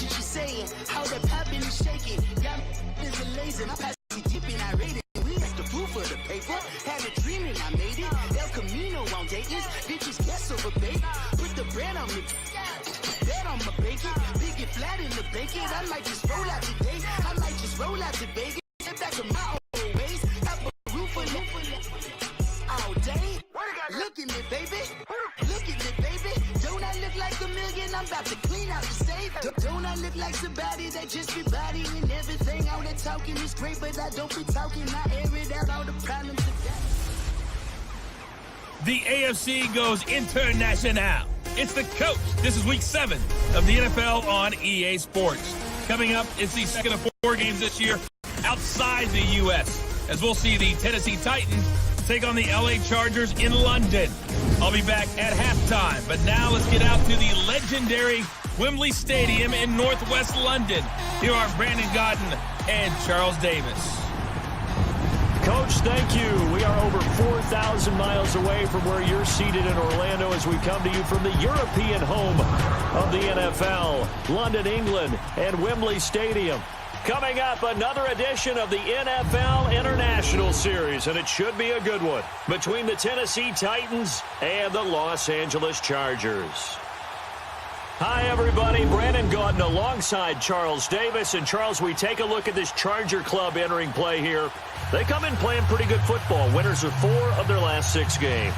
what you saying. How that poppin' is shaking. Y'all is amazing. I'm passing deep and I rate it. We got the proof of the paper. Had a dream and I made it. El Camino on Dayton's. Bitches guess over bait. Put the bread on me. Bet on my bacon. Big it flat in the bacon. I might just roll out today. I might just roll out to Vegas. Get back to my old ways. Have a roof on it all day. Look at me, baby. Look at me, baby. Don't I look like a million? I'm about to clean out the safe. Don't I look like somebody that just be bodying everything? All that talking is great, but I don't be talking. I air it out all the problems of that. The AFC goes international. It's the coach. This is week 7 of the NFL on EA Sports. Coming up, it's the second of 4 games this year outside the U.S. as we'll see the Tennessee Titans take on the LA Chargers in London. I'll be back at halftime, but now let's get out to the legendary Wembley Stadium in northwest London. Here are Brandon Gaudin and Charles Davis. Coach, thank you. We are over 4,000 miles away from where you're seated in Orlando as we come to you from the European home of the NFL, London, England, and Wembley Stadium. Coming up, another edition of the NFL International Series, and it should be a good one, between the Tennessee Titans and the Los Angeles Chargers. Hi, everybody. Brandon Gaudin alongside Charles Davis. And, Charles, we take a look at this Charger club entering play here. They come in playing pretty good football. Winners of 4 of their last 6 games.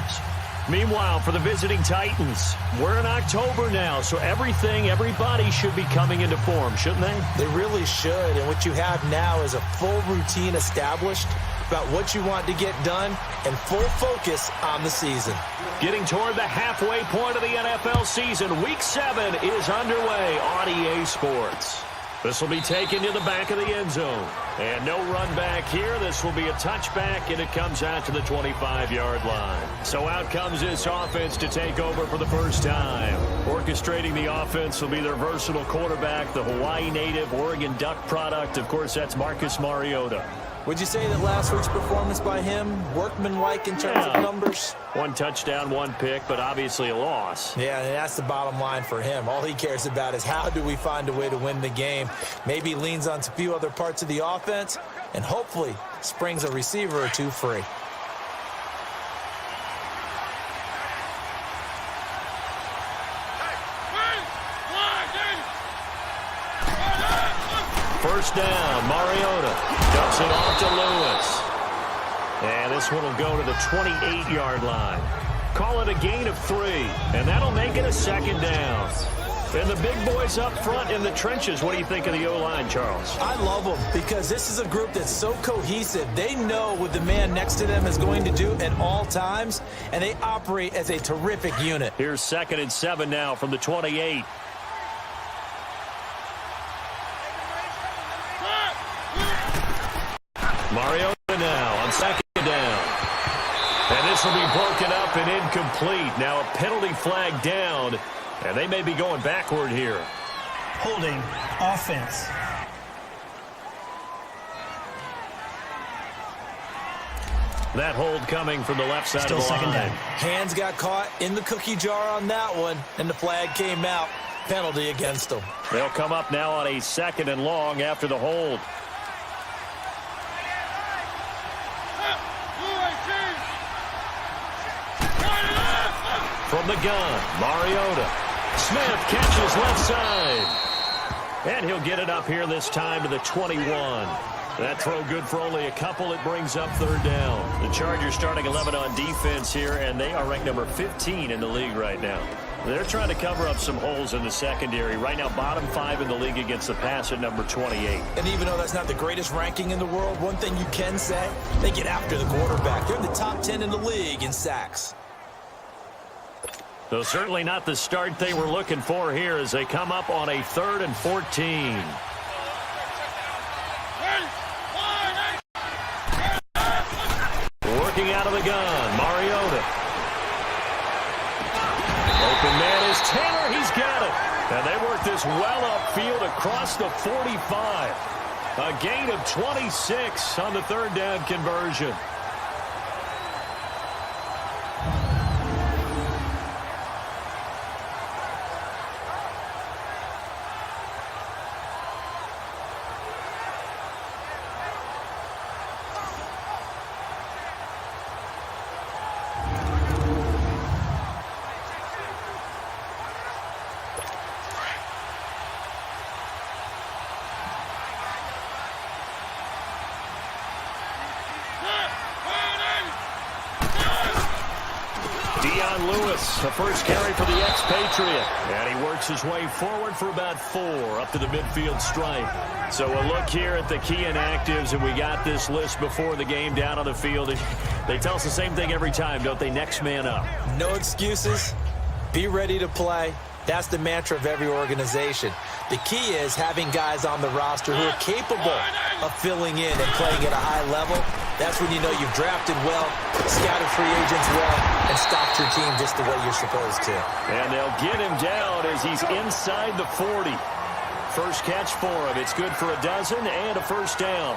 Meanwhile, for the visiting Titans, we're in October now, so everybody should be coming into form, shouldn't they? They really should, and what you have now is a full routine established about what you want to get done and full focus on the season. Getting toward the halfway point of the NFL season, Week 7 is underway on EA Sports. This will be taken to the back of the end zone. And no run back here. This will be a touchback, and it comes out to the 25-yard line. So out comes this offense to take over for the first time. Orchestrating the offense will be their versatile quarterback, the Hawaii native, Oregon Duck product. Of course, that's Marcus Mariota. Would you say that last week's performance by him, workmanlike in terms of numbers? 1 touchdown, 1 pick, but obviously a loss. Yeah, and that's the bottom line for him. All he cares about is how do we find a way to win the game. Maybe leans on a few other parts of the offense, and hopefully springs a receiver or 2 free. First down, Mariota dumps it off to Lewis. And this one will go to the 28-yard line. Call it a gain of 3, and that'll make it a second down. And the big boys up front in the trenches. What do you think of the O-line, Charles? I love them because this is a group that's so cohesive. They know what the man next to them is going to do at all times, and they operate as a terrific unit. Here's 2nd and 7 now from the 28. Mariota now on 2nd down. And this will be broken up and incomplete. Now a penalty flag down, and they may be going backward here. Holding offense. That hold coming from the left side of the line. Down. Hands got caught in the cookie jar on that one, and the flag came out. Penalty against them. They'll come up now on a 2nd and long after the hold. From the gun, Mariota. Smith catches left side. And he'll get it up here this time to the 21. That throw good for only a couple. It brings up 3rd down. The Chargers starting 11 on defense here, and they are ranked number 15 in the league right now. They're trying to cover up some holes in the secondary. Right now, bottom 5 in the league against the pass at number 28. And even though that's not the greatest ranking in the world, one thing you can say, they get after the quarterback. They're in the top 10 in the league in sacks. So certainly not the start they were looking for here as they come up on a 3rd and 14. Working out of the gun, Mariota. Open man is Taylor. He's got it. And they work this well upfield across the 45. A gain of 26 on the 3rd down conversion. Dion Lewis, the first carry for the expatriate. And he works his way forward for about 4 up to the midfield stripe. So we'll look here at the key inactives, and we got this list before the game down on the field. They tell us the same thing every time, don't they? Next man up. No excuses. Be ready to play. That's the mantra of every organization. The key is having guys on the roster who are capable of filling in and playing at a high level. That's when you know you've drafted well, scouted free agents well, and stocked your team just the way you're supposed to. And they'll get him down as he's inside the 40. First catch for him. It's good for a dozen and a first down.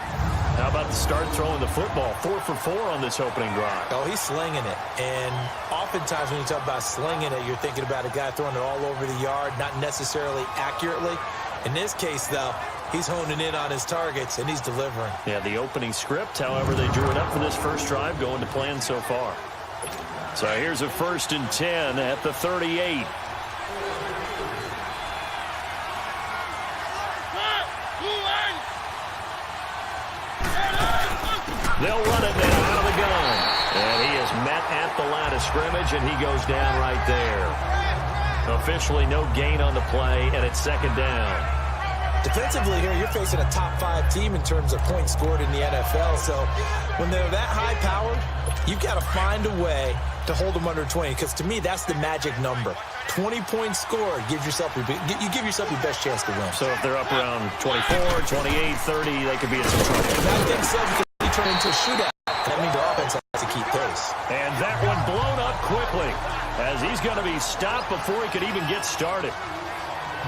How about the start throwing the football? 4 for 4 on this opening drive. Oh, he's slinging it. And oftentimes when you talk about slinging it, you're thinking about a guy throwing it all over the yard, not necessarily accurately. In this case, though, he's honing in on his targets, and he's delivering. Yeah, the opening script, however, they drew it up for this first drive, going to plan so far. So here's a 1st and 10 at the 38. They'll run it now out of the gun. And he is met at the line of scrimmage, and he goes down right there. Officially no gain on the play, and it's 2nd down. Defensively here, you're facing a top 5 team in terms of points scored in the NFL. So when they're that high-powered, you've got to find a way to hold them under 20. Because to me, that's the magic number. 20 points scored, you give yourself your best chance to win. So if they're up around 24, 28, 30, they could be in some trouble. And I think so, because they turn into a shootout. That means the offense has to keep pace. And that one blown up quickly as he's going to be stopped before he could even get started.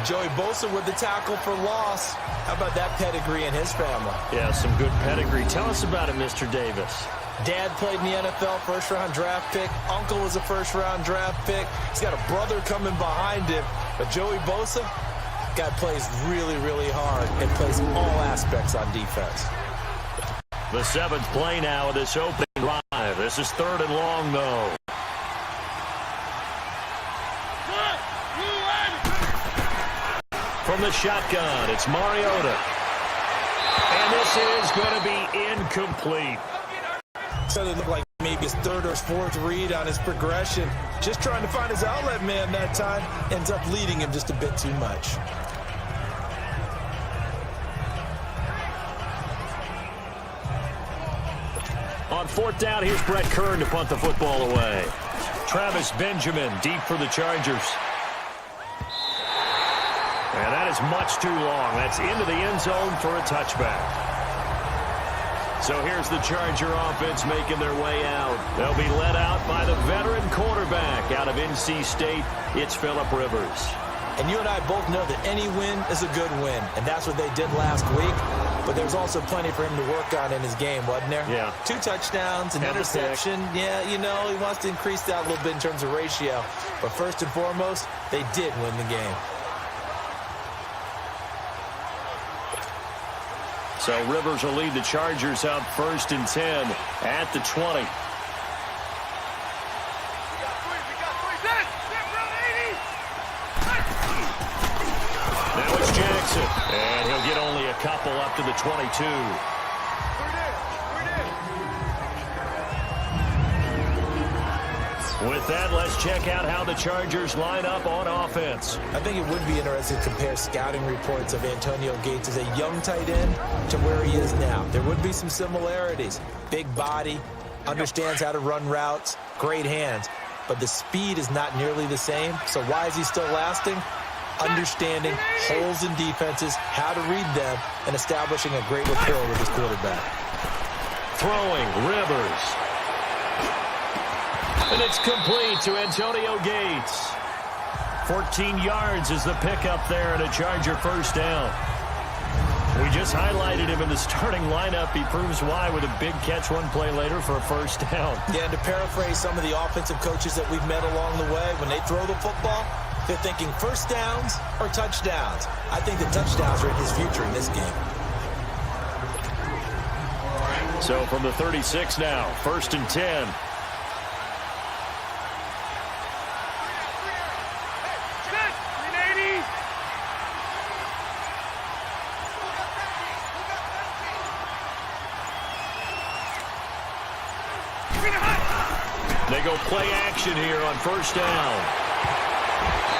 Joey Bosa with the tackle for loss. How about that pedigree in his family? Yeah, some good pedigree. Tell us about it, Mr. Davis. Dad played in the NFL, first-round draft pick. Uncle was a first-round draft pick. He's got a brother coming behind him. But Joey Bosa, guy plays really, really hard and plays all aspects on defense. The 7th play now of this opening drive. This is 3rd and long, though. From the shotgun, it's Mariota. And this is going to be incomplete. So it looked like maybe his 3rd or 4th read on his progression. Just trying to find his outlet man that time. Ends up leading him just a bit too much. On 4th down, here's Brett Kern to punt the football away. Travis Benjamin deep for the Chargers. And that is much too long. That's into the end zone for a touchback. So here's the Charger offense making their way out. They'll be led out by the veteran quarterback out of NC State. It's Phillip Rivers. And you and I both know that any win is a good win. And that's what they did last week. But there's also plenty for him to work on in his game, wasn't there? Yeah. 2 touchdowns, an interception. Yeah, you know, he wants to increase that a little bit in terms of ratio. But first and foremost, they did win the game. So Rivers will lead the Chargers out 1st and 10 at the 20. Now it's Jackson. And he'll get only a couple up to the 22. With that, let's check out how the Chargers line up on offense. I think it would be interesting to compare scouting reports of Antonio Gates as a young tight end to where he is now. There would be some similarities. Big body, understands how to run routes, great hands. But the speed is not nearly the same. So why is he still lasting? Understanding holes in defenses, how to read them, and establishing a great rapport with his quarterback. Throwing, Rivers. And it's complete to Antonio Gates. 14 yards is the pickup there and a Charger first down. We just highlighted him in the starting lineup. He proves why with a big catch one play later for a first down. Yeah, and to paraphrase some of the offensive coaches that we've met along the way, when they throw the football, they're thinking first downs or touchdowns. I think the touchdowns are in his future in this game. So from the 36 now, 1st and 10. They go play action here on first down.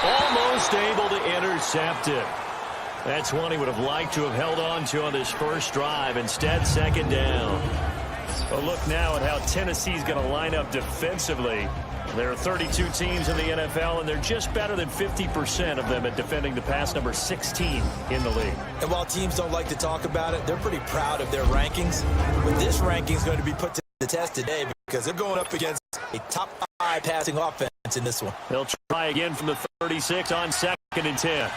Almost able to intercept it. That's one he would have liked to have held on to on this first drive. Instead, second down. Well, look now at how Tennessee's going to line up defensively. There are 32 teams in the NFL, and they're just better than 50% of them at defending the pass, number 16 in the league. And while teams don't like to talk about it, they're pretty proud of their rankings. But this ranking is going to be put to the test today because they're going up against a top 5 passing offense in this one. They'll try again from the 36 on 2nd and 10.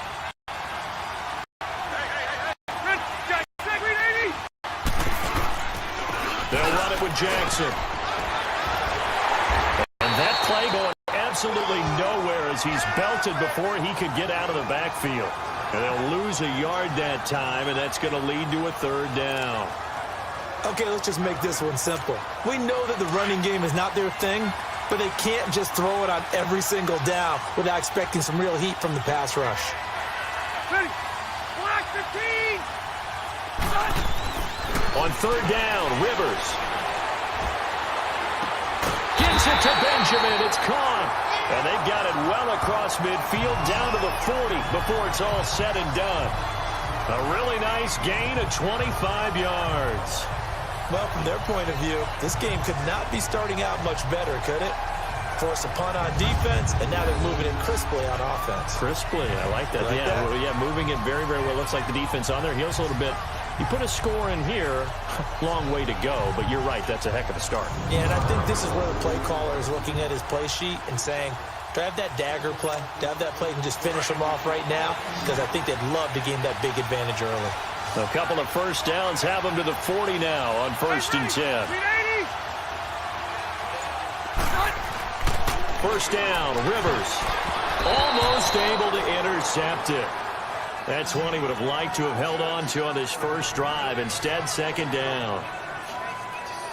They'll run it with Jackson. And that play going absolutely nowhere as he's belted before he could get out of the backfield. And they'll lose a yard that time, and that's going to lead to a third down. Okay, let's just make this one simple. We know that the running game is not their thing, but they can't just throw it on every single down without expecting some real heat from the pass rush. Ready. Black 15. On third down, Rivers. Gives it to Benjamin. It's caught. And they got it well across midfield down to the 40 before it's all said and done. A really nice gain of 25 yards. Well, from their point of view, this game could not be starting out much better, could it? Force a punt on defense, and now they're moving it crisply on offense. Crisply, I like that. Yeah, moving it very, very well. Looks like the defense on their heels a little bit. You put a score in here, long way to go, but you're right, that's a heck of a start. Yeah, and I think this is where the play caller is looking at his play sheet and saying, do I have that dagger play? Do I have that play and just finish them off right now? Because I think they'd love to gain that big advantage early. A couple of first downs have them to the 40 now on 1st and 10. First down, Rivers. Almost able to intercept it. That's one he would have liked to have held on to on this first drive. Instead, second down.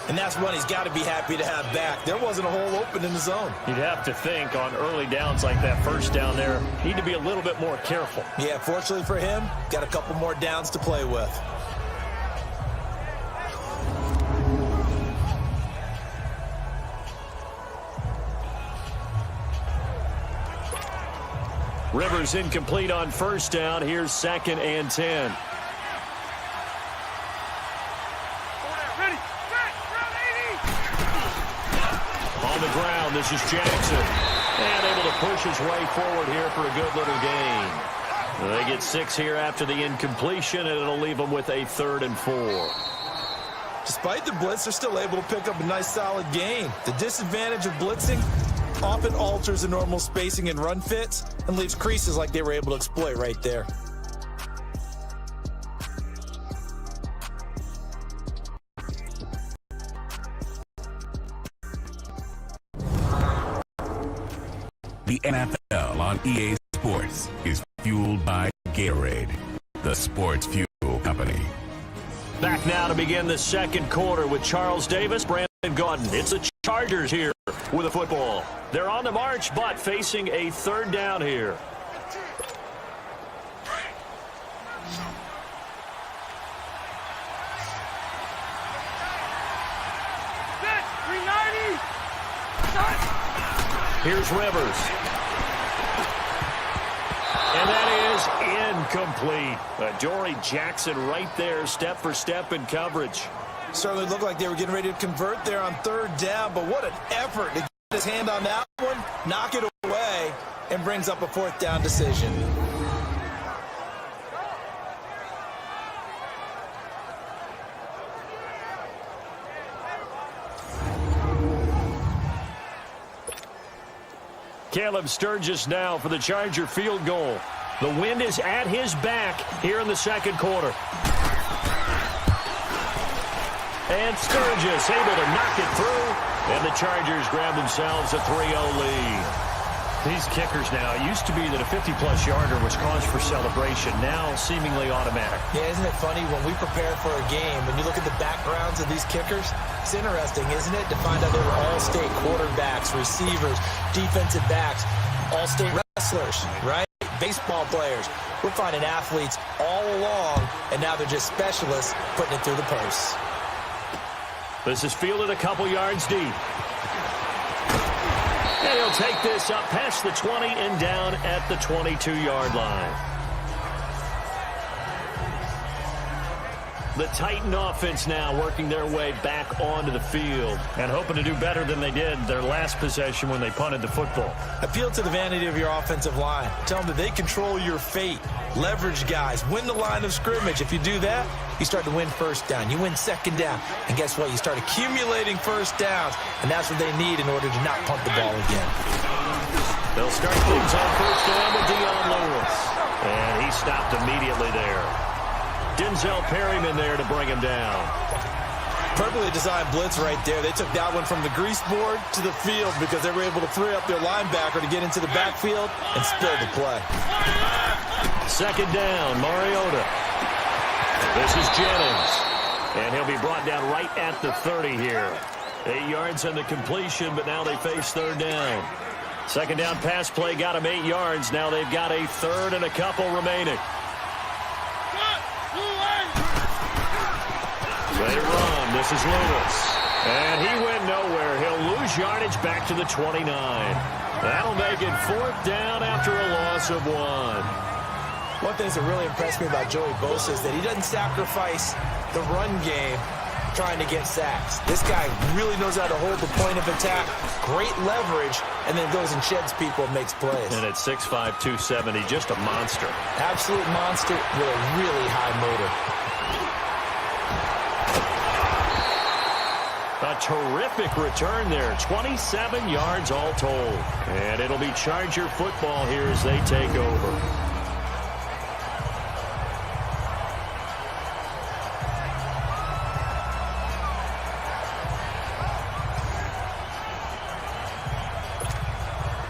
And that's one he's got to be happy to have back. There wasn't a hole open in the zone. You'd have to think on early downs like that first down there, need to be a little bit more careful. Yeah, fortunately for him, got a couple more downs to play with. Rivers incomplete on first down. Here's 2nd and 10. On the ground, this is Jackson. And able to push his way forward here for a good little gain. They get 6 here after the incompletion, and it'll leave them with a 3rd and 4. Despite the blitz, they're still able to pick up a nice solid gain. The disadvantage of blitzing often alters the normal spacing and run fits and leaves creases like they were able to exploit right there. The NFL on EA Sports is fueled by Gatorade, the sports fuel company. Back now to begin the second quarter with Charles Davis, Brandon Gaudin. It's the Chargers here with the football. They're on the march, but facing a 3rd down here. Here's Rivers. And that is incomplete. Adoree Jackson right there, step for step in coverage. Certainly looked like they were getting ready to convert there on 3rd down, but what an effort to get his hand on that one, knock it away, and brings up a 4th down decision. Caleb Sturgis now for the Charger field goal. The wind is at his back here in the second quarter. And Sturgis able to knock it through. And the Chargers grab themselves a 3-0 lead. These kickers now, it used to be that a 50-plus yarder was cause for celebration. Now seemingly automatic. Yeah, isn't it funny when we prepare for a game, when you look at the backgrounds of these kickers, it's interesting, isn't it, to find out they were all-state quarterbacks, receivers, defensive backs, all-state wrestlers, right? Baseball players. We're finding athletes all along, and now they're just specialists putting it through the posts. This is fielded a couple yards deep. they'll take this up past the 20 and down at the 22-yard line. The Titan offense now working their way back onto the field and hoping to do better than they did their last possession when they punted the football. Appeal to the vanity of your offensive line. Tell them that they control your fate. Leverage guys. Win the line of scrimmage. If you do that, you start to win first down. You win second down. And guess what? You start accumulating first downs. And that's what they need in order to not punt the ball again. They'll start things on first down with Dion Lewis. And he stopped immediately there. Denzel Perryman there to bring him down. Perfectly designed blitz right there. They took that one from the grease board to the field because they were able to free up their linebacker to get into the backfield and spill the play. Second down, Mariota. This is Jennings. And he'll be brought down right at the 30 here. 8 yards on the completion, but now they face third down. Second down pass play got him 8 yards. Now they've got a third and a couple remaining. They run. This is Lewis. And he went nowhere. He'll lose yardage back to the 29. That'll make it fourth down after a loss of 1. One thing that really impressed me about Joey Bosa is that he doesn't sacrifice the run game trying to get sacks. This guy really knows how to hold the point of attack, great leverage, and then goes and sheds people and makes plays. And at 6'5", 270, just a monster. Absolute monster with a really high motor. A terrific return there. 27 yards all told. And it'll be Charger football here as they take over.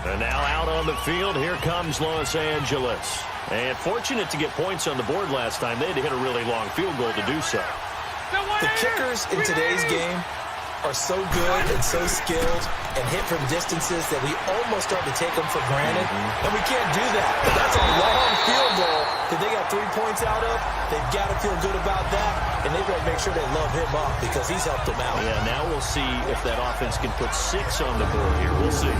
And now out on the field, here comes Los Angeles. And fortunate to get points on the board last time. They had to hit a really long field goal to do so. The kickers in today's game are so good and so skilled and hit from distances that we almost start to take them for granted. And we can't do that. That's a long field goal that they got 3 points out of. They've got to feel good about that. And they've got to make sure they love him up because he's helped them out. Yeah, now we'll see if that offense can put 6 on the board here. We'll see.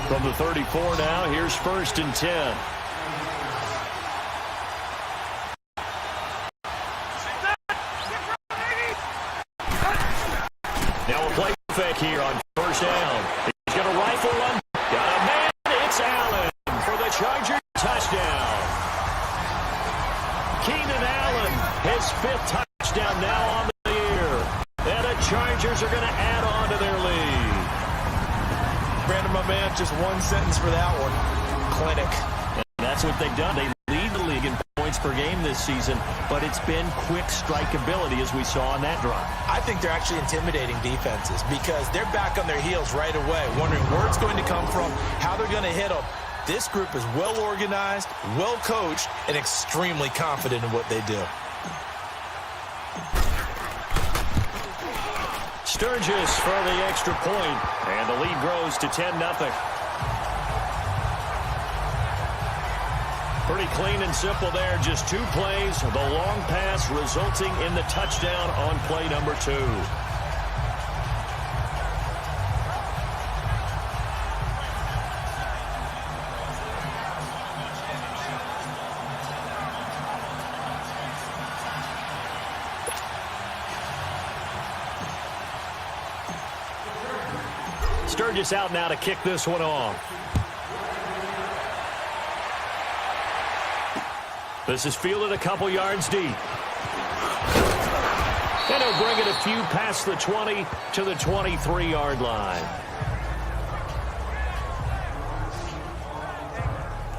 From the 34 now, here's 1st and 10. Now a play fake here on 1st down. He's going to rifle one. Got a man. It's Allen for the Chargers touchdown. Keenan Allen, his 5th touchdown now on the year. And the Chargers are going to add on to their lead. Brandon, my man, just one sentence for that one. Clinic. And that's what they've done. They lead the league in points per game this season, but it's been quick strikeability as we saw on that drive. I think they're actually intimidating defenses because they're back on their heels right away, wondering where it's going to come from, how they're going to hit them. This group is well organized, well coached, and extremely confident in what they do. Sturgis for the extra point, and the lead grows to 10-0. Pretty clean and simple there, just 2 plays, the long pass resulting in the touchdown on play number 2. Sturgis out now to kick this one off. This is fielded a couple yards deep. And he'll bring it a few past the 20 to the 23-yard line.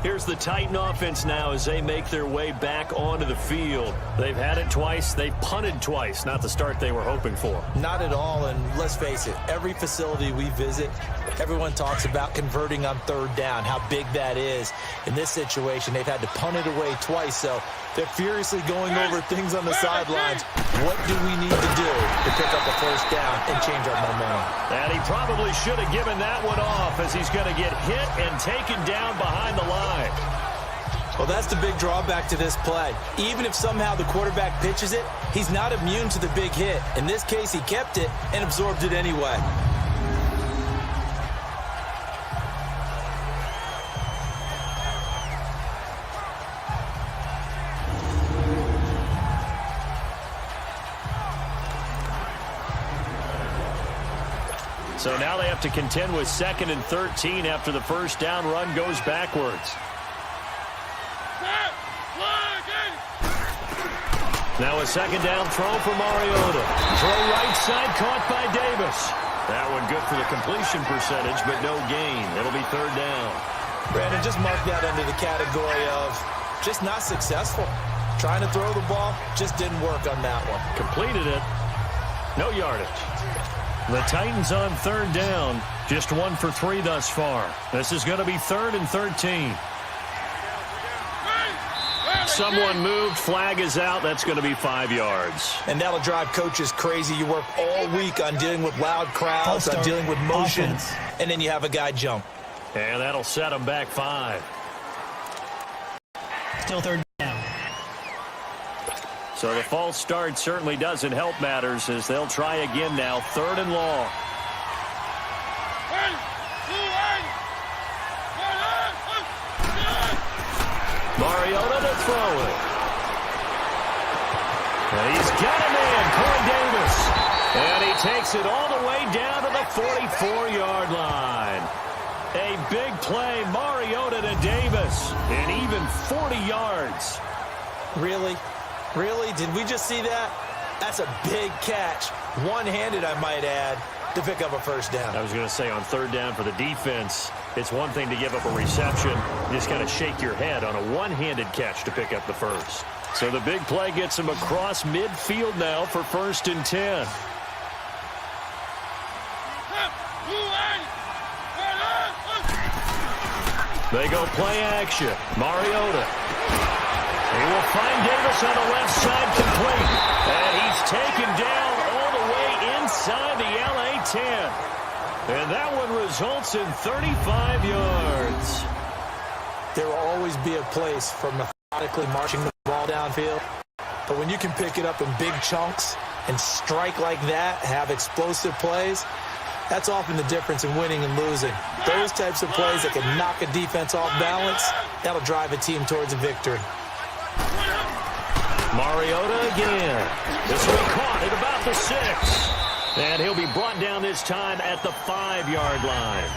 Here's the Titan offense now as they make their way back onto the field. They've had it twice. They've punted twice. Not the start they were hoping for. Not at all, and let's face it, every facility we visit, everyone talks about converting on 3rd down, how big that is. In this situation, they've had to punt it away twice, so they're furiously going over things on the sidelines. What do we need to do to pick up a 1st down and change our momentum? And he probably should have given that one off as he's going to get hit and taken down behind the line. Well, that's the big drawback to this play. Even if somehow the quarterback pitches it, he's not immune to the big hit. In this case, he kept it and absorbed it anyway. So now they have to contend with 2nd and 13 after the first down run goes backwards. Now a 2nd down throw for Mariota. Throw right side caught by Davis. That one good for the completion percentage, but no gain. It'll be 3rd down. Brandon, just mark that under the category of just not successful. Trying to throw the ball, just didn't work on that one. Completed it. No yardage. The Titans on 3rd down. Just 1 for 3 thus far. This is going to be 3rd and 13. Someone moved. Flag is out. That's going to be 5 yards. And that'll drive coaches crazy. You work all week on dealing with loud crowds, on dealing with motion, and then you have a guy jump. And that'll set them back 5. Still 3rd down. So the false start certainly doesn't help matters as they'll try again now. 3rd and long. Mariota to throw it. And he's got a man, Corey Davis. And he takes it all the way down to the 44-yard line. A big play, Mariota to Davis. And even 40 yards. Really? Really? Did we just see that? That's a big catch. One-handed, I might add, to pick up a first down. I was going to say on 3rd down for the defense, it's one thing to give up a reception. You just kind of shake your head on a one-handed catch to pick up the first. So the big play gets him across midfield now for 1st and 10. They go play action. Mariota. He will find Davis on the left side complete. And he's taken down all the way inside the LA 10. And that one results in 35 yards. There will always be a place for methodically marching the ball downfield. But when you can pick it up in big chunks and strike like that, have explosive plays, that's often the difference in winning and losing. Those types of plays that can knock a defense off balance, that'll drive a team towards a victory. Mariota again. This one caught at about the 6. And he'll be brought down this time at the 5-yard line.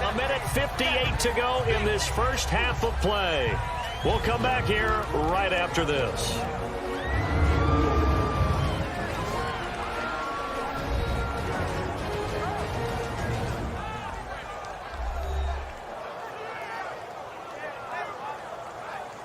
1:58 to go in this first half of play. We'll come back here right after this.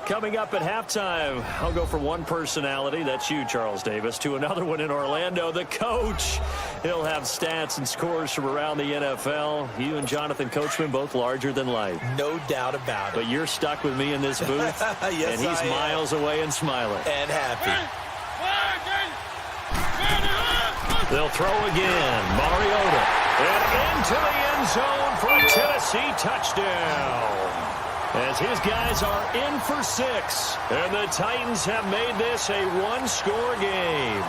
Coming up at halftime, I'll go from one personality, that's you, Charles Davis, to another one in Orlando, the coach. He'll have stats and scores from around the NFL. You and Jonathan Coachman, both larger than life. No doubt about it. But you're stuck with me in this booth, yes, and he's miles away and smiling. And happy. They'll throw again. Mariota. And into the end zone for a Tennessee touchdown. As his guys are in for 6. And the Titans have made this a one-score game.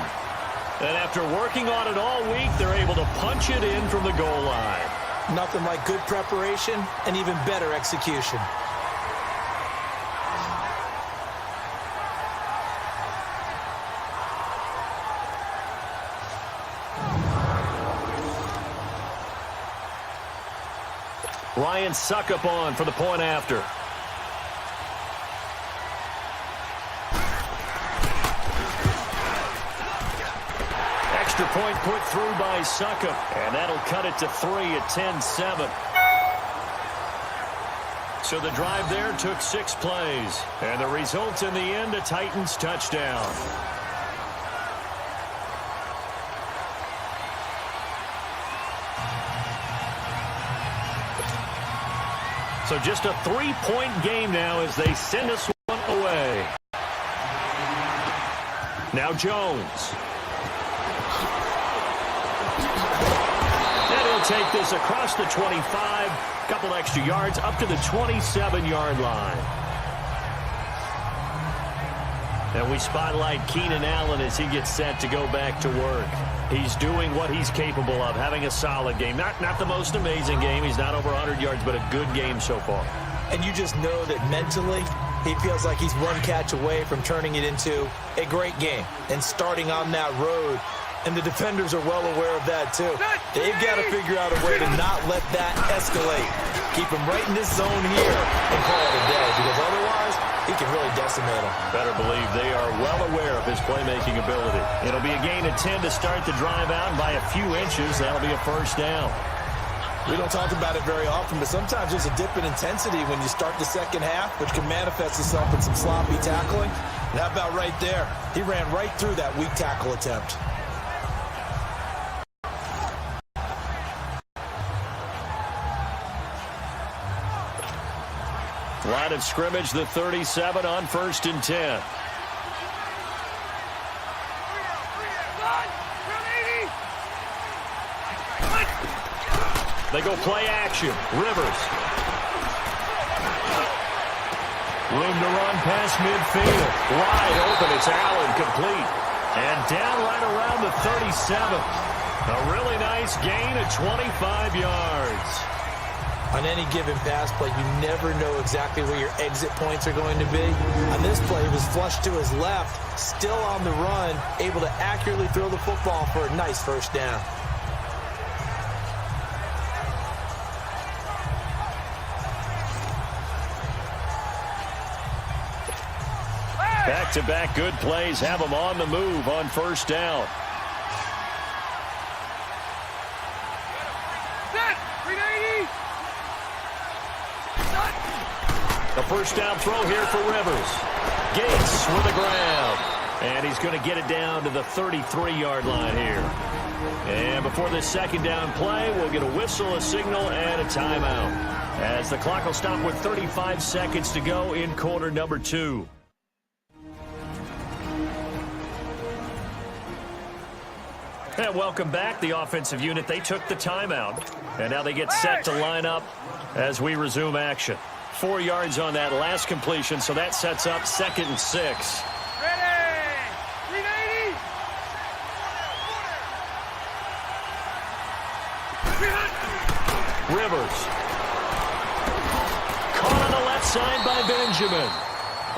And after working on it all week, they're able to punch it in from the goal line. Nothing like good preparation and even better execution. Ryan Suckup on for the point after. Extra point put through by Suckup. And that'll cut it to 3 at 10-7. So the drive there took 6 plays. And the result in the end, a Titans touchdown. So just a 3-point game now as they send this one away. Now Jones. And he'll take this across the 25. Couple extra yards up to the 27-yard line. And we spotlight Keenan Allen as he gets set to go back to work. He's doing what he's capable of, having a solid game. Not the most amazing game. He's not over 100 yards, but a good game so far. And you just know that mentally he feels like he's one catch away from turning it into a great game and starting on that road. And the defenders are well aware of that, too. They've got to figure out a way to not let that escalate. Keep him right in this zone here and call it a day, because otherwise he can really decimate him. Better believe they are well aware of his playmaking ability. It'll be a gain of 10 to start the drive out, and by a few inches, that'll be a first down. We don't talk about it very often, but sometimes there's a dip in intensity when you start the second half, which can manifest itself in some sloppy tackling. And how about right there? He ran right through that weak tackle attempt. Line of scrimmage, the 37 on 1st and 10. They go play action. Rivers. Room to run past midfield. Wide open. It's Allen, complete. And down right around the 37. A really nice gain of 25 yards. On any given pass play, you never know exactly where your exit points are going to be. On this play, he was flushed to his left, still on the run, able to accurately throw the football for a nice first down. Back-to-back good plays have them on the move on 1st down. The first down throw here for Rivers. Gates with the grab. And he's going to get it down to the 33-yard line here. And before this second down play, we'll get a whistle, a signal, and a timeout, as the clock will stop with 35 seconds to go in quarter number 2. And welcome back. The offensive unit, they took the timeout. And now they get set to line up as we resume action. 4 yards on that last completion, so that sets up 2nd and 6. Ready! 380! Rivers. Caught on the left side by Benjamin.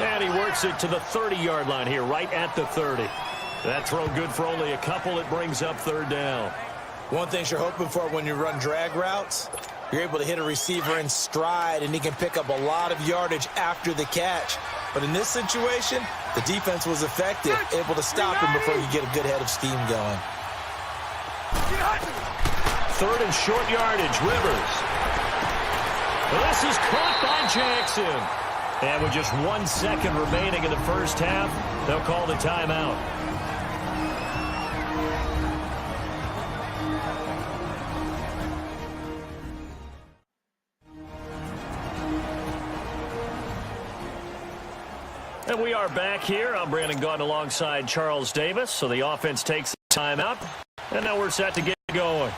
And he works it to the 30-yard line here, right at the 30. That throw good for only a couple. It brings up 3rd down. One thing you're hoping for when you run drag routes, you're able to hit a receiver in stride, and he can pick up a lot of yardage after the catch. But in this situation, the defense was effective, able to stop him before you get a good head of steam going. 3rd and short yardage, Rivers. This is caught by Jackson. And with just 1 second remaining in the first half, they'll call the timeout. And we are back here. I'm Brandon Gaudin alongside Charles Davis. So the offense takes the timeout. And now we're set to get going.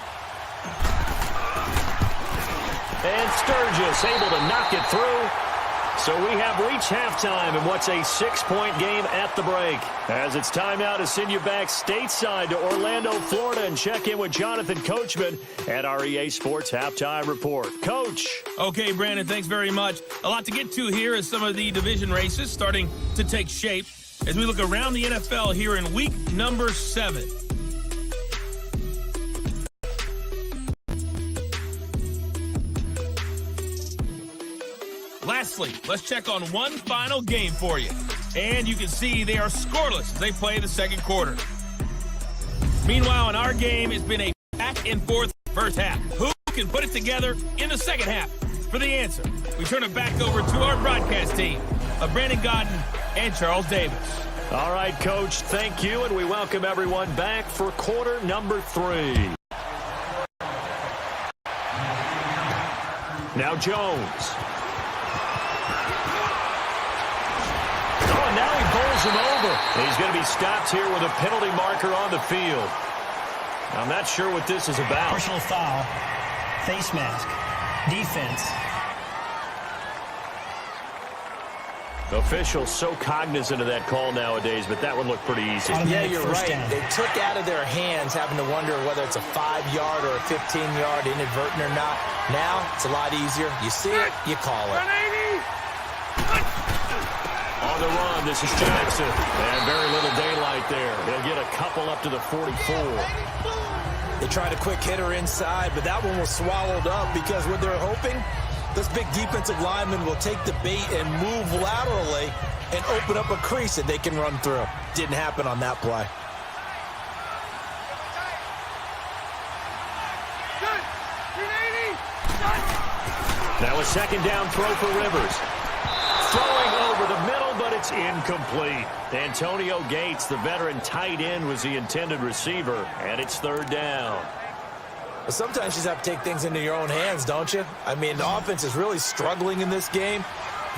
And Sturgis able to knock it through. So we have reached halftime in what's a 6-point game at the break. As it's time now to send you back stateside to Orlando, Florida, and check in with Jonathan Coachman at our EA Sports Halftime Report. Coach. Okay, Brandon, thanks very much. A lot to get to here as some of the division races starting to take shape as we look around the NFL here in week number 7. Lastly, let's check on one final game for you. And you can see they are scoreless as they play the second quarter. Meanwhile, in our game, it's been a back-and-forth first half. Who can put it together in the second half? For the answer, we turn it back over to our broadcast team of Brandon Gaudin and Charles Davis. All right, Coach, thank you, and we welcome everyone back for quarter number 3. Now Jones. Now he bowls him over. He's going to be stopped here with a penalty marker on the field. I'm not sure what this is about. Personal foul, face mask, defense. Officials so cognizant of that call nowadays, but that one looked pretty easy. Yeah, you're right. They took out of their hands having to wonder whether it's a 5-yard or a 15-yard, inadvertent or not. Now, it's a lot easier. You see it, you call it. On the run, this is Jackson. And very little daylight there. He'll get a couple up to the 44. They tried a quick hitter inside, but that one was swallowed up because what they're hoping, this big defensive lineman will take the bait and move laterally and open up a crease that they can run through. Didn't happen on that play. Now a second down throw for Rivers. Throwing over the middle, but it's incomplete. Antonio Gates, the veteran tight end, was the intended receiver, and it's third down. But sometimes you just have to take things into your own hands, don't you? I mean, the offense is really struggling in this game.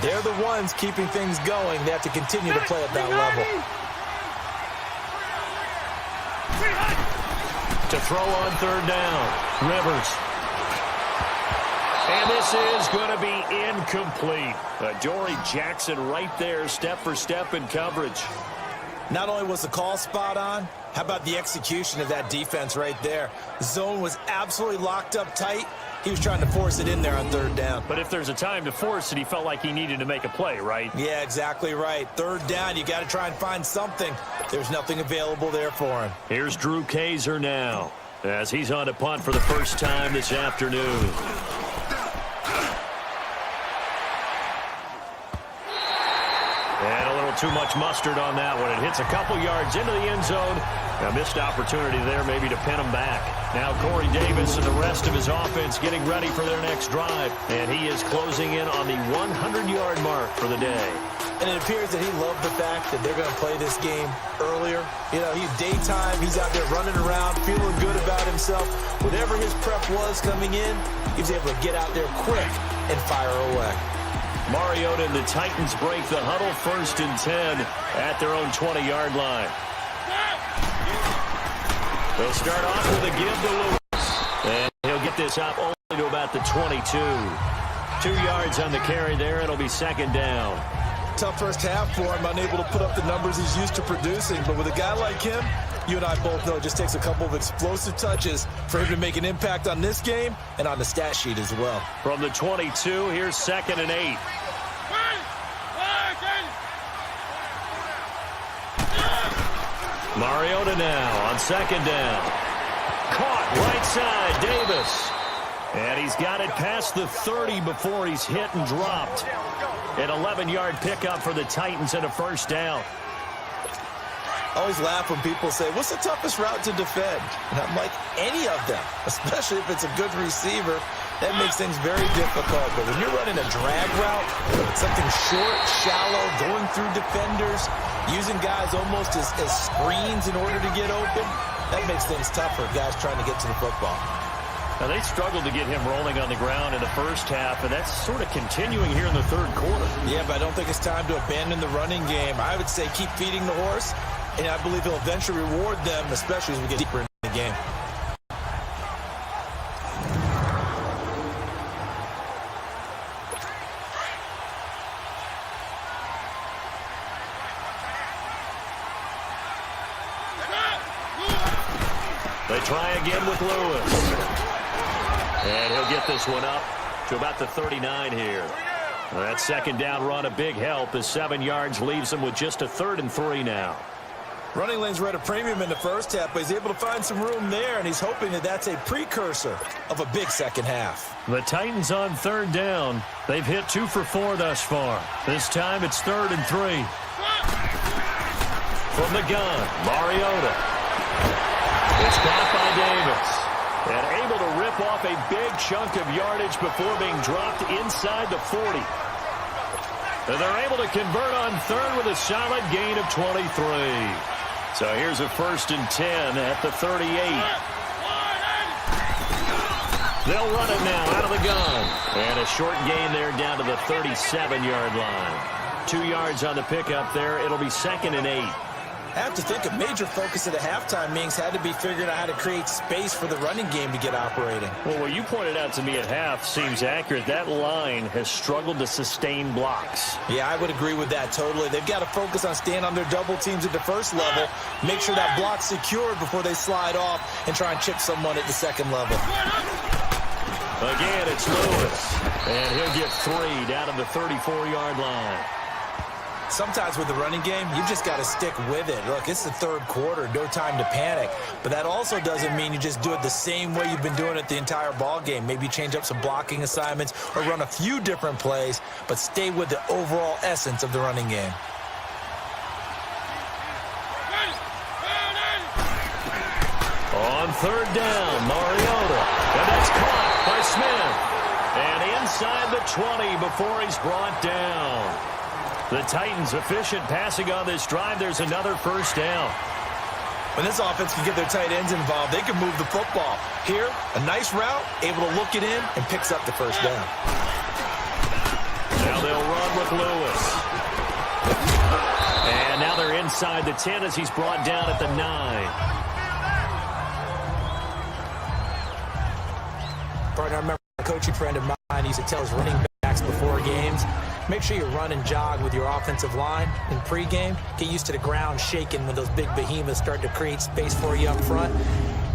They're the ones keeping things going. They have to continue to play at that level. To throw on third down, Rivers. And this is going to be incomplete. Dory Jackson right there, step for step in coverage. Not only was the call spot on, how about the execution of that defense right there? The zone was absolutely locked up tight. He was trying to force it in there on third down. But if there's a time to force it, he felt like he needed to make a play, right? Yeah, exactly right. Third down, you got to try and find something. There's nothing available there for him. Here's Drew Kaiser now, as he's on to punt for the first time this afternoon. And a little too much mustard on that one. It hits a couple yards into the end zone. A missed opportunity there maybe to pin him back. Now Corey Davis and the rest of his offense getting ready for their next drive. And he is closing in on the 100-yard mark for the day. And it appears that he loved the fact that they're going to play this game earlier. You know, he's daytime. He's out there running around, feeling good about himself. Whatever his prep was coming in, he was able to get out there quick and fire away. Mariota and the Titans break the huddle, 1st and 10 at their own 20-yard line. They'll start off with a give to Lewis. And he'll get this up only to about the 22. 2 yards on the carry there. It'll be second down. Tough first half for him, unable to put up the numbers he's used to producing. But with a guy like him, you and I both know it just takes a couple of explosive touches for him to make an impact on this game and on the stat sheet as well. From the 22, here's 2nd and 8. Mariota now on 2nd down. Caught right side, Davis. And he's got it past the 30 before he's hit and dropped. An 11-yard pickup for the Titans and a first down. I always laugh when people say, what's the toughest route to defend? And I'm like, any of them, especially if it's a good receiver. That makes things very difficult. But when you're running a drag route, something short, shallow, going through defenders, using guys almost as screens in order to get open, that makes things tougher, guys trying to get to the football. Now, they struggled to get him rolling on the ground in the first half, and that's sort of continuing here in the third quarter. Yeah, but I don't think it's time to abandon the running game. I would say keep feeding the horse, and I believe he'll eventually reward them, especially as we get deeper into the game. They try again with Lewis. And he'll get this one up to about the 39 here. That second down run, a big help as 7 yards leaves him with just a 3rd and 3 now. Running lanes were at a premium in the first half, but he's able to find some room there, and he's hoping that that's a precursor of a big second half. The Titans on 3rd down. They've hit 2 for 4 thus far. This time it's 3rd and 3. From the gun, Mariota. It's caught by Davis. And able to rip off a big chunk of yardage before being dropped inside the 40. And they're able to convert on 3rd with a solid gain of 23. So here's a 1st and 10 at the 38. They'll run it now out of the gun. And a short gain there down to the 37-yard line. 2 yards on the pickup there. It'll be 2nd and 8. I have to think a major focus of the halftime meetings had to be figuring out how to create space for the running game to get operating. Well, what you pointed out to me at half seems accurate. That line has struggled to sustain blocks. Yeah, I would agree with that totally. They've got to focus on staying on their double teams at the first level, make sure that block's secured before they slide off and try and chip someone at the second level. Again, it's Lewis, and he'll get 3 down to the 34-yard line. Sometimes with the running game, you just got to stick with it. Look, it's the third quarter, no time to panic. But that also doesn't mean you just do it the same way you've been doing it the entire ball game. Maybe change up some blocking assignments or run a few different plays, but stay with the overall essence of the running game. On third down, Mariota, and that's caught by Smith. And inside the 20 before he's brought down. The Titans efficient passing on this drive. There's another first down. When this offense can get their tight ends involved, they can move the football. Here, a nice route, able to look it in, and picks up the first down. Now they'll run with Lewis. And now they're inside the 10 as he's brought down at the 9. Partner, I remember a coaching friend of mine used to tell his running backs before games, make sure you run and jog with your offensive line in pregame. Get used to the ground shaking when those big behemoths start to create space for you up front.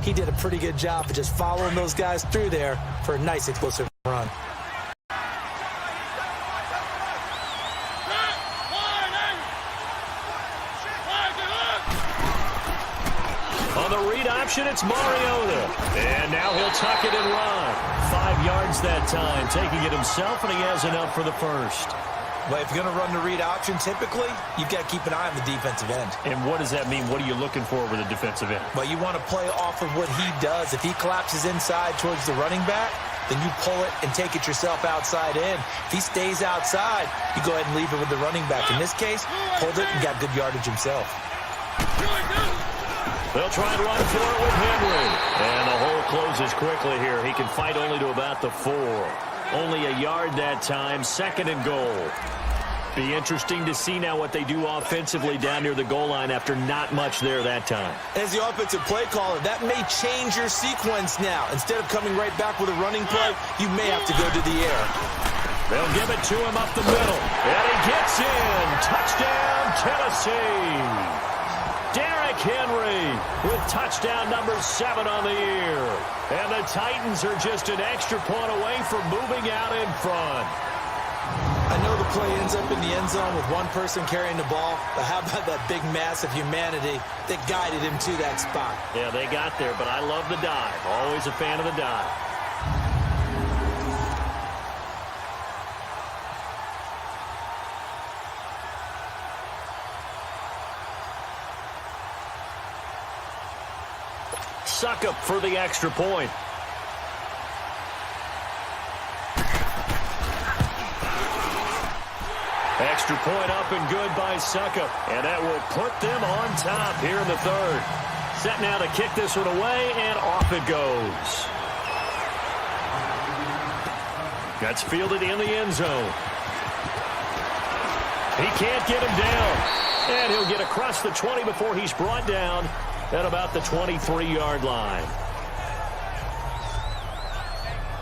He did a pretty good job of just following those guys through there for a nice explosive run. On the read option, it's Mariota. And now he'll tuck it and run. 5 yards that time, taking it himself, and he has enough for the first. Well, if you're going to run the read option, typically, you've got to keep an eye on the defensive end. And what does that mean? What are you looking for with a defensive end? Well, you want to play off of what he does. If he collapses inside towards the running back, then you pull it and take it yourself outside in. If he stays outside, you go ahead and leave it with the running back. In this case, pulled it and got good yardage himself. They'll try and run for it with Henry. And the hole closes quickly here. He can fight only to about the 4. Only a yard that time, 2nd and goal. Be interesting to see now what they do offensively down near the goal line after not much there that time. As the offensive play caller, that may change your sequence now. Instead of coming right back with a running play, you may have to go to the air. They'll give it to him up the middle. And he gets in. Touchdown, Tennessee. Derrick Henry with touchdown number 7 on the year. And the Titans are just an extra point away from moving out in front. I know the play ends up in the end zone with one person carrying the ball, but how about that big mass of humanity that guided him to that spot? Yeah, they got there, but I love the dive. Always a fan of the dive. Suckup for the extra point. Extra point up and good by Suckup. And that will put them on top here in the 3rd. Set now to kick this one away, and off it goes. That's fielded in the end zone. He can't get him down. And he'll get across the 20 before he's brought down at about the 23-yard line.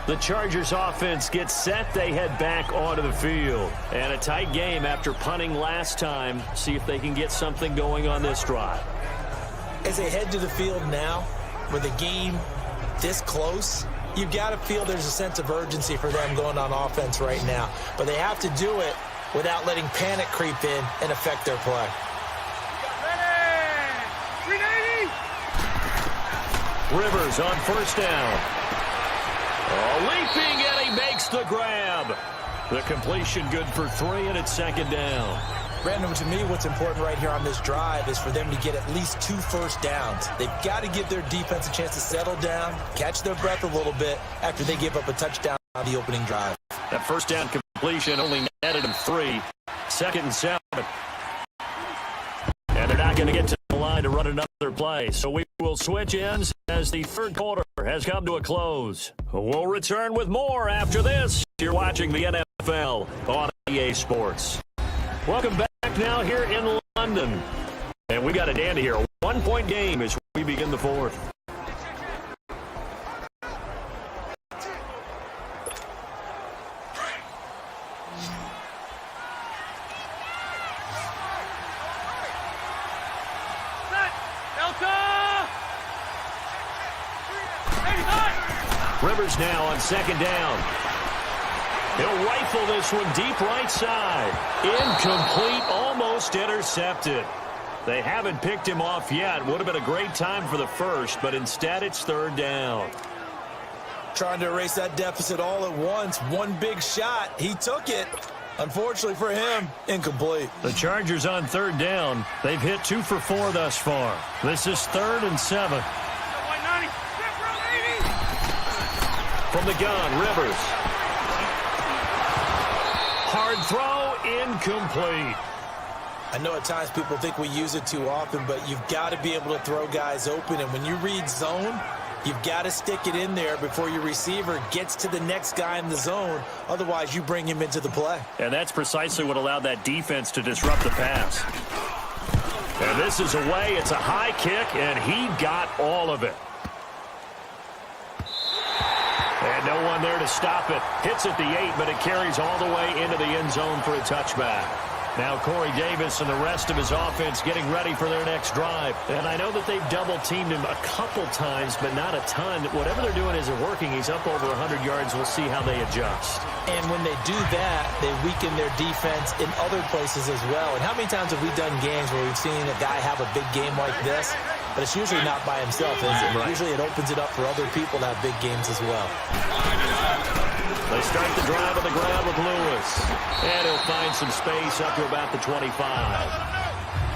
The Chargers offense gets set. They head back onto the field. And a tight game after punting last time. See if they can get something going on this drive. As they head to the field now, with the game this close, you've got to feel there's a sense of urgency for them going on offense right now. But they have to do it without letting panic creep in and affect their play. Rivers on first down. Oh, leaping, and he makes the grab. The completion good for 3, and it's 2nd down. Brandon, to me, what's important right here on this drive is for them to get at least 2 first downs. They've got to give their defense a chance to settle down, catch their breath a little bit after they give up a touchdown on the opening drive. That first down completion only netted him 3. 2nd and 7. And they're not going to get to the line to run another play. So we will switch ends as the 3rd quarter has come to a close. We'll return with more after this. You're watching the NFL on EA Sports. Welcome back now here in London. And we got it down to here. A 1-point game as we begin the fourth. Rivers now on second down. He'll rifle this one deep right side. Incomplete, almost intercepted. They haven't picked him off yet. Would have been a great time for the first, but instead it's third down. Trying to erase that deficit all at once. One big shot. He took it. Unfortunately for him, incomplete. The Chargers on third down. They've hit 2 for 4 thus far. This is 3rd and 7. From the gun, Rivers. Hard throw, incomplete. I know at times people think we use it too often, but you've got to be able to throw guys open. And when you read zone, you've got to stick it in there before your receiver gets to the next guy in the zone. Otherwise, you bring him into the play. And that's precisely what allowed that defense to disrupt the pass. And this is away. It's a high kick, and he got all of it. And no one there to stop it. Hits at the 8, but it carries all the way into the end zone for a touchback. Now Corey Davis and the rest of his offense getting ready for their next drive. And I know that they've double-teamed him a couple times, but not a ton. Whatever they're doing isn't working. He's up over 100 yards. We'll see how they adjust. And when they do that, they weaken their defense in other places as well. And how many times have we done games where we've seen a guy have a big game like this? But it's usually not by himself, is it? Right. Usually it opens it up for other people to have big games as well. They start the drive on the ground with Lewis. And he'll find some space up to about the 25.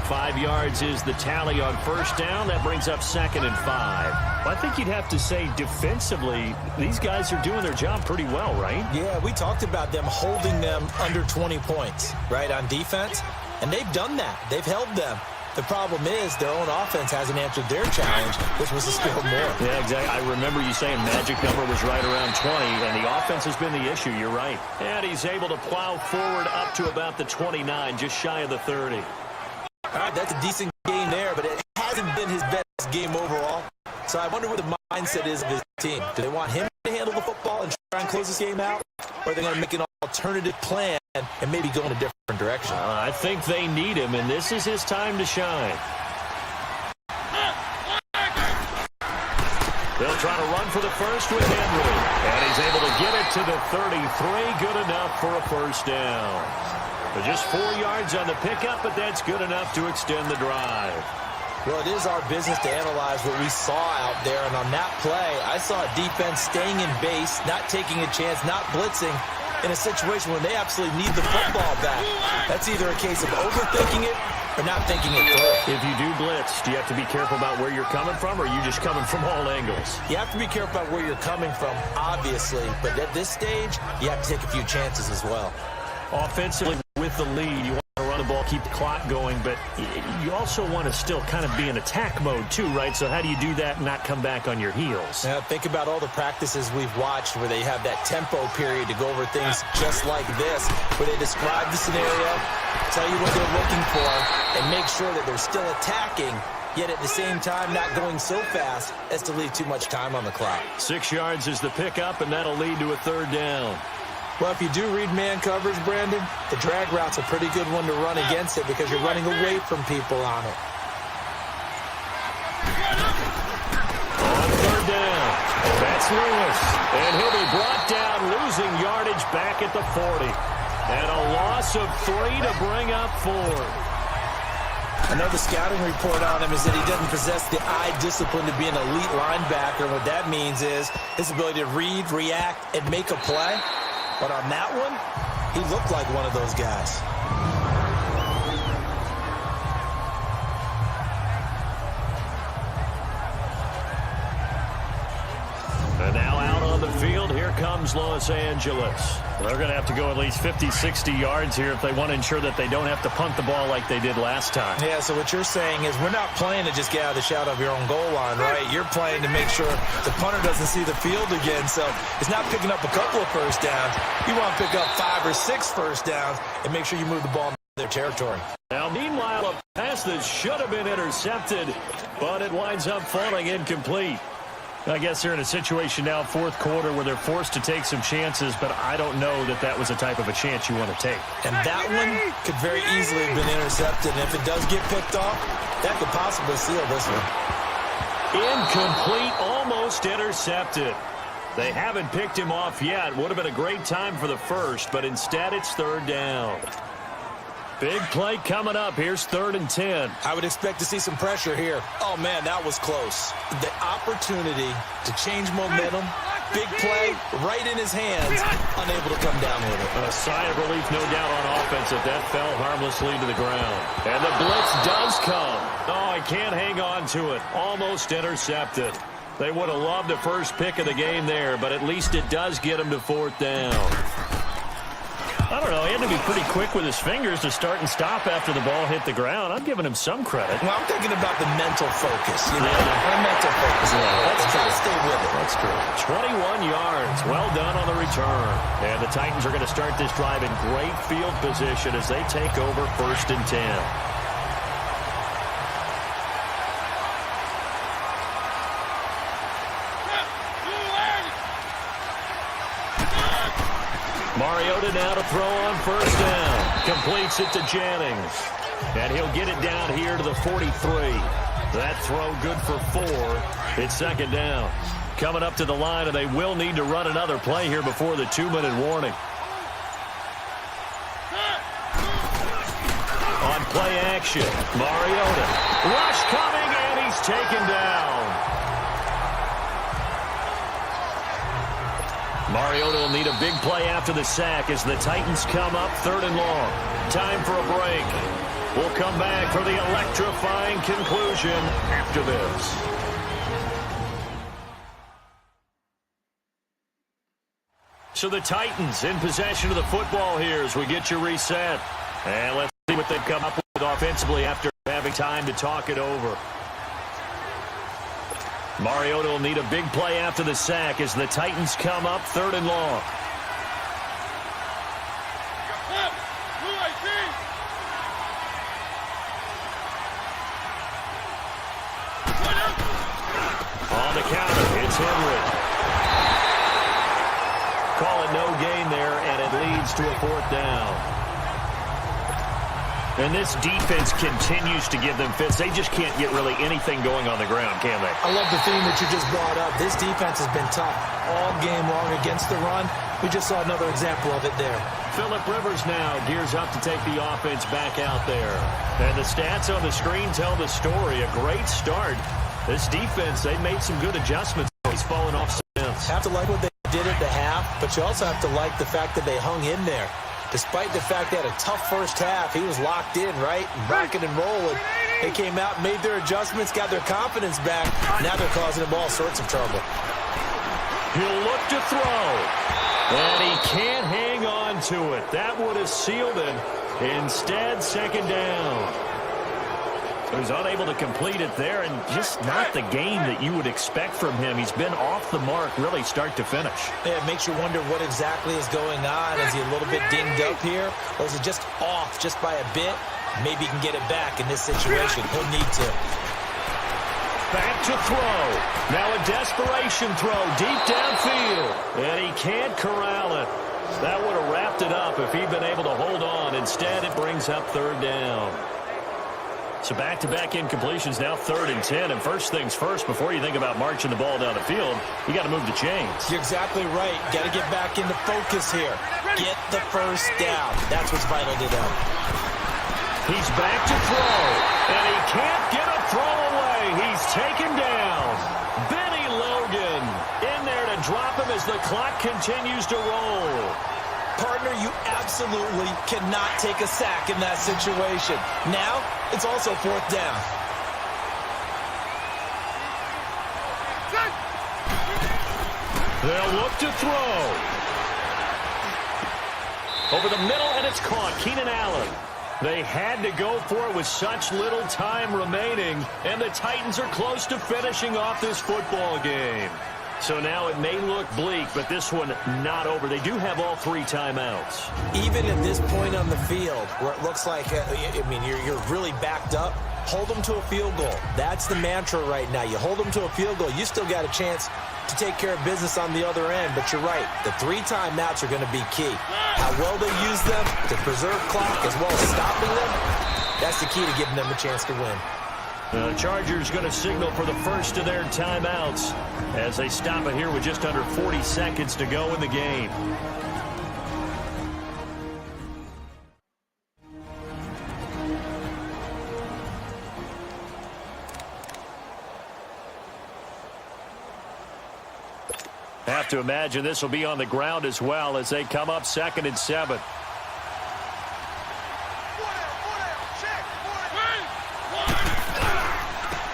5 yards is the tally on first down. That brings up 2nd and 5. I think you'd have to say defensively, these guys are doing their job pretty well, right? Yeah, we talked about them holding them under 20 points, right, on defense. And they've done that. They've held them. The problem is their own offense hasn't answered their challenge, which was to score more. Yeah, exactly. I remember you saying magic number was right around 20, and the offense has been the issue. You're right. And he's able to plow forward up to about the 29, just shy of the 30. All right, that's a decent game there, but it hasn't been his best game overall. So I wonder what the mindset is of his team. Do they want him to handle the football and try and close this game out? Or are they going to make an alternative plan and maybe go in a different direction? I think they need him, and this is his time to shine. They'll try to run for the first with Henry. And he's able to get it to the 33. Good enough for a first down. But just 4 yards on the pickup, but that's good enough to extend the drive. Well, it is our business to analyze what we saw out there. And on that play, I saw a defense staying in base, not taking a chance, not blitzing in a situation where they absolutely need the football back. That's either a case of overthinking it or not thinking it through. If you do blitz, do you have to be careful about where you're coming from, or are you just coming from all angles? You have to be careful about where you're coming from, obviously. But at this stage, you have to take a few chances as well. Offensively, with the lead, you want to run the ball, keep the clock going, but you also want to still kind of be in attack mode too, right? So how do you do that and not come back on your heels? Now, think about all the practices we've watched where they have that tempo period to go over things just like this, where they describe the scenario, tell you what they're looking for, and make sure that they're still attacking, yet at the same time not going so fast as to leave too much time on the clock. 6 yards is the pickup, and that'll lead to a third down. Well, if you do read man coverage, Brandon, the drag route's a pretty good one to run against it because you're running away from people on it. On third down, that's Lewis. And he'll be brought down, losing yardage back at the 40. And a loss of 3 to bring up 4. I know the scouting report on him is that he doesn't possess the eye discipline to be an elite linebacker. What that means is his ability to read, react, and make a play. But on that one, he looked like one of those guys. And now out on the field, here comes Los Angeles. They're going to have to go at least 50, 60 yards here if they want to ensure that they don't have to punt the ball like they did last time. Yeah, so what you're saying is we're not playing to just get out of the shadow of your own goal line, right? You're playing to make sure the punter doesn't see the field again. So it's not picking up a couple of first downs. You want to pick up 5 or 6 first downs and make sure you move the ball their territory. Now, meanwhile, a pass that should have been intercepted, but it winds up falling incomplete. I guess they're in a situation now, fourth quarter, where they're forced to take some chances, but I don't know that that was the type of a chance you want to take. And that one could very easily have been intercepted, and if it does get picked off, that could possibly seal this one. Incomplete, almost intercepted. They haven't picked him off yet. Would have been a great time for the first, but instead it's third down. Big play coming up. Here's 3rd and 10. I would expect to see some pressure here. Oh, man, that was close. The opportunity to change momentum, big play, right in his hands, unable to come down with it. A sigh of relief, no doubt, on offense if that fell harmlessly to the ground. And the blitz does come. Oh, I can't hang on to it. Almost intercepted. They would have loved the first pick of the game there, but at least it does get him to 4th down. I don't know. He had to be pretty quick with his fingers to start and stop after the ball hit the ground. I'm giving him some credit. Well, I'm thinking about the mental focus. The mental focus. Let's try to stay with it. That's true. 21 yards. Well done on the return. And the Titans are going to start this drive in great field position as they take over 1st and 10. Mariota now to throw on 1st down. Completes it to Jennings. And he'll get it down here to the 43. That throw good for 4. It's 2nd down. Coming up to the line, and they will need to run another play here before the 2-minute warning. On play action, Mariota. Rush coming, and he's taken down. Mariota will need a big play after the sack as the Titans come up 3rd and long. Time for a break. We'll come back for the electrifying conclusion after this. So the Titans in possession of the football here as we get you reset. And let's see what they've come up with offensively after having time to talk it over. Mariota will need a big play after the sack as the Titans come up 3rd and long. On the counter, it's Henry. Call it no gain there, and it leads to a 4th down. And this defense continues to give them fits. They just can't get really anything going on the ground, can they? I love the theme that you just brought up. This defense has been tough all game long against the run. We just saw another example of it there. Phillip Rivers now gears up to take the offense back out there. And the stats on the screen tell the story. A great start. This defense, they made some good adjustments. He's fallen off since. Have to like what they did at the half, but you also have to like the fact that they hung in there. Despite the fact they had a tough first half, he was locked in, right? Rocking and rolling. They came out, made their adjustments, got their confidence back. Now they're causing him all sorts of trouble. He'll look to throw. And he can't hang on to it. That would have sealed it. Instead, 2nd down. So he's unable to complete it there, and just not the game that you would expect from him. He's been off the mark really start to finish. Yeah, it makes you wonder what exactly is going on. Is he a little bit dinged up here, or is it just off just by a bit? Maybe he can get it back in this situation. He'll need to. Back to throw. Now a desperation throw deep downfield, and he can't corral it. That would have wrapped it up if he'd been able to hold on. Instead, it brings up 3rd down. So back-to-back incompletions, now 3rd and 10. And first things first, before you think about marching the ball down the field, you got to move the chains. You're exactly right. Got to get back into focus here. Get the first down. That's what's vital to them. He's back to throw, and he can't get a throw away. He's taken down. Benny Logan in there to drop him as the clock continues to roll. Partner, you absolutely cannot take a sack in that situation. Now, it's also 4th down. They'll look to throw. Over the middle, and it's caught. Keenan Allen. They had to go for it with such little time remaining, and the Titans are close to finishing off this football game. So now it may look bleak, but this one not over. They do have all 3 timeouts. Even at this point on the field, where it looks like, you're really backed up, hold them to a field goal. That's the mantra right now. You hold them to a field goal, you still got a chance to take care of business on the other end. But you're right, the 3 timeouts are going to be key. How well they use them to preserve clock as well as stopping them, that's the key to giving them a chance to win. The Chargers going to signal for the first of their timeouts as they stop it here with just under 40 seconds to go in the game. Have to imagine this will be on the ground as well as they come up 2nd and 7.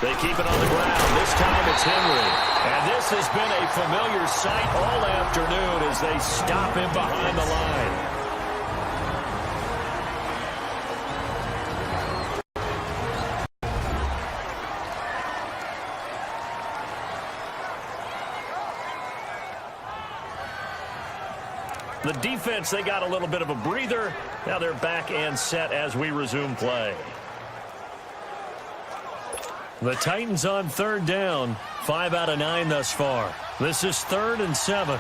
They keep it on the ground. This time it's Henry. And this has been a familiar sight all afternoon as they stop him behind the line. The defense, they got a little bit of a breather. Now they're back and set as we resume play. The Titans on 3rd down. 5 out of 9 thus far. This is 3rd and 7.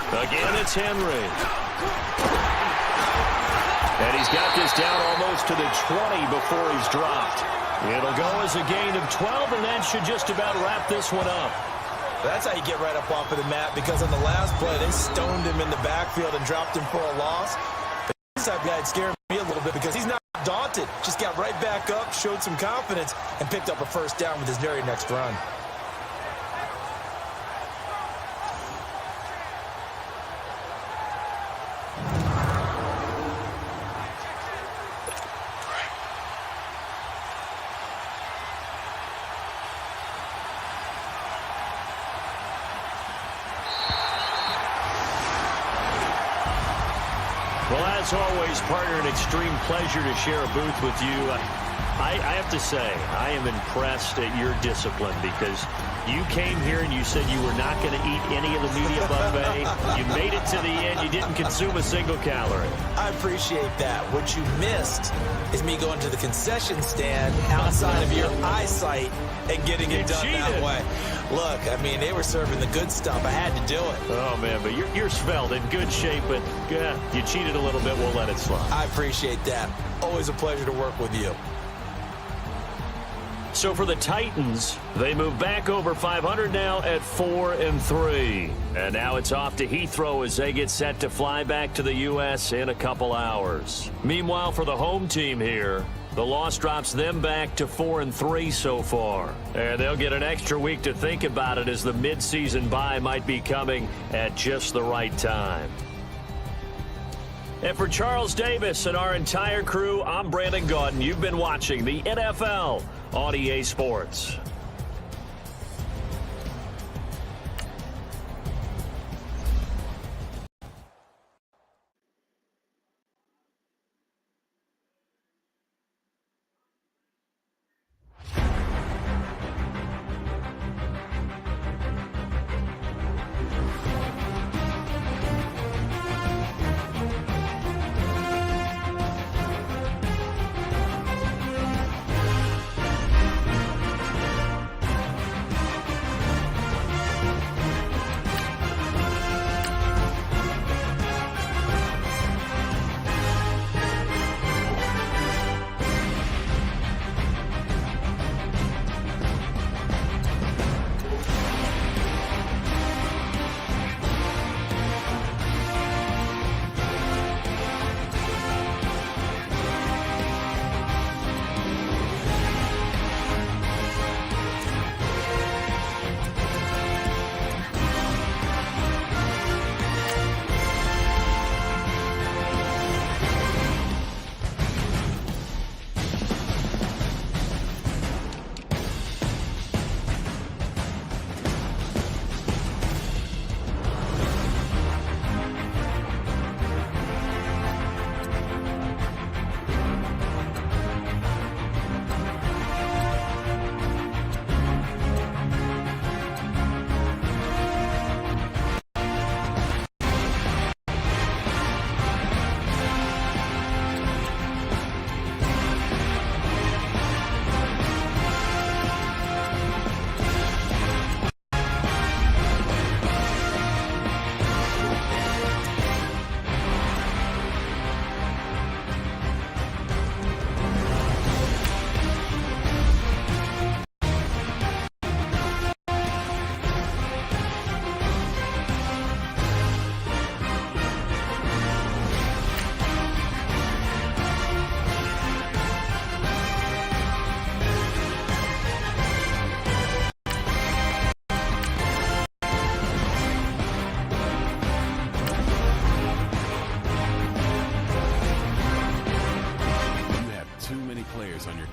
Again, it's Henry. And he's got this down almost to the 20 before he's dropped. It'll go as a gain of 12, and that should just about wrap this one up. That's how you get right up off of the mat, because on the last play, they stoned him in the backfield and dropped him for a loss. This type of guy scared me a little bit because he's not daunted. Just got right back up, showed some confidence, and picked up a first down with his very next run. As always, partner, an extreme pleasure to share a booth with you. I have to say, I am impressed at your discipline because you came here and you said you were not going to eat any of the media buffet. You made it to the end. You didn't consume a single calorie. I appreciate that. What you missed is me going to the concession stand outside of your eyesight and getting it done that way. Look, I mean, they were serving the good stuff. I had to do it. Oh, man, but you're svelte, in good shape, but you cheated a little bit. We'll let it slide. I appreciate that. Always a pleasure to work with you. So for the Titans, they move back over 500 now at 4-3. And now it's off to Heathrow as they get set to fly back to the U.S. in a couple hours. Meanwhile, for the home team here, the loss drops them back to 4-3 so far. And they'll get an extra week to think about it as the midseason bye might be coming at just the right time. And for Charles Davis and our entire crew, I'm Brandon Gaudin. You've been watching the NFL on EA Sports.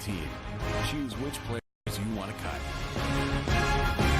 team. Choose which players you want to cut.